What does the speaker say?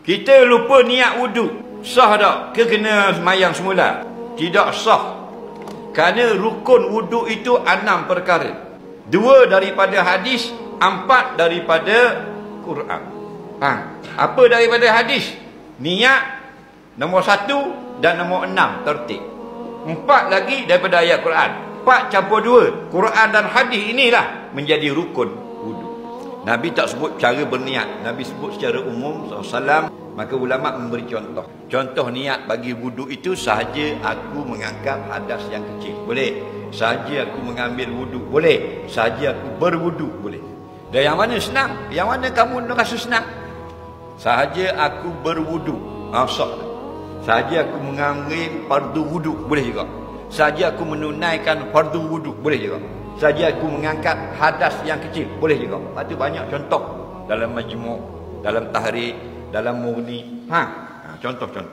Kita lupa niat wuduk. Sah tak? Ke kena semayang semula? Tidak sah. Kerana rukun wuduk itu 6 perkara. 2 daripada hadis, 4 daripada Quran. Apa daripada hadis? Niat nombor 1 dan nombor 6 tertib. 4 lagi daripada ayat Quran. 4 campur 2. Quran dan hadis inilah menjadi rukun wuduk. Nabi tak sebut cara berniat. Nabi sebut secara umum SAW. Maka ulama memberi contoh. Contoh niat bagi wuduk itu sahaja aku mengangkat hadas yang kecil. Boleh. Sahaja aku mengambil wuduk. Boleh. Sahaja aku berwuduk. Boleh. Dan yang mana senang? Yang mana kamu rasa senang? Sahaja aku berwuduk. Sah. Sahaja aku mengambil fardu wuduk. Boleh juga. Sahaja aku menunaikan fardu wuduk. Boleh juga. Sahaja aku mengangkat hadas yang kecil. Boleh juga. Itu banyak contoh dalam majmu', dalam tahrir, dalam mughni. Contoh-contoh.